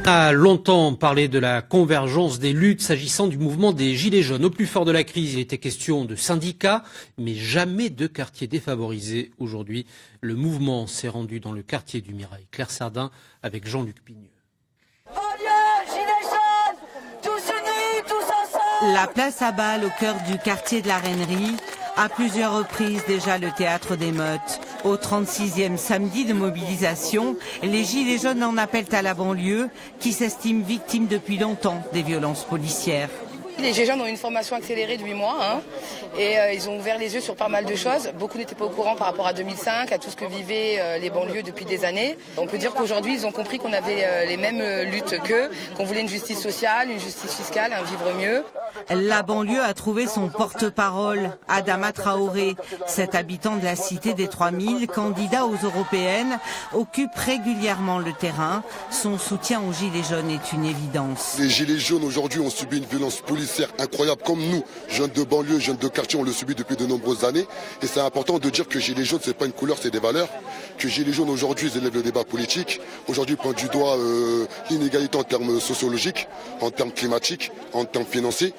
On a longtemps parlé de la convergence des luttes s'agissant du mouvement des Gilets jaunes. Au plus fort de la crise, il était question de syndicats, mais jamais de quartiers défavorisés. Aujourd'hui, le mouvement s'est rendu dans le quartier du Mirail. Claire Sardin avec Jean-Luc Pigneux. La place à Bâle, au cœur du quartier de la Reinerie, à plusieurs reprises déjà le théâtre d'émeutes. Au 36e samedi de mobilisation, les Gilets jaunes en appellent à la banlieue, qui s'estime victime depuis longtemps des violences policières. Les Gilets jaunes ont une formation accélérée de 8 mois et ils ont ouvert les yeux sur pas mal de choses. Beaucoup n'étaient pas au courant par rapport à 2005, à tout ce que vivaient les banlieues depuis des années. On peut dire qu'aujourd'hui, ils ont compris qu'on avait les mêmes luttes qu'eux, qu'on voulait une justice sociale, une justice fiscale, un vivre mieux. La banlieue a trouvé son porte-parole, Adama Traoré. Cet habitant de la cité des 3000, candidat aux européennes, occupe régulièrement le terrain. Son soutien aux Gilets jaunes est une évidence. Les Gilets jaunes aujourd'hui ont subi une violence policière incroyable, comme nous, jeunes de banlieue, jeunes de quartier, on le subit depuis de nombreuses années. Et c'est important de dire que Gilets jaunes, c'est pas une couleur, c'est des valeurs. Que Gilets jaunes aujourd'hui, ils élèvent le débat politique. Aujourd'hui, ils pointent du doigt l'inégalité en termes sociologiques, en termes climatiques, en termes financiers.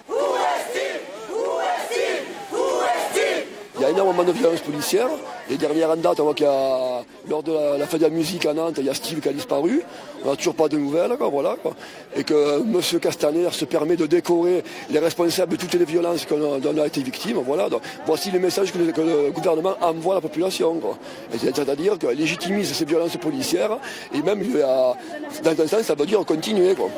Il y a énormément de violences policières. Les dernières en date, on voit qu'il y a, lors de la fête de la musique à Nantes, il y a Steve qui a disparu. On n'a toujours pas de nouvelles, quoi, voilà, quoi. Et que M. Castaner se permet de décorer les responsables de toutes les violences dont on a été victime. Voilà. Donc, voici le message que le gouvernement envoie à la population, quoi. C'est-à-dire qu'il légitimise ces violences policières et même, dans un sens, ça veut dire continuer, quoi.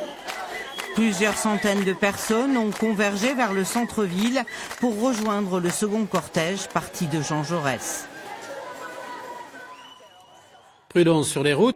Plusieurs centaines de personnes ont convergé vers le centre-ville pour rejoindre le second cortège parti de Jean Jaurès. Prudence sur les routes.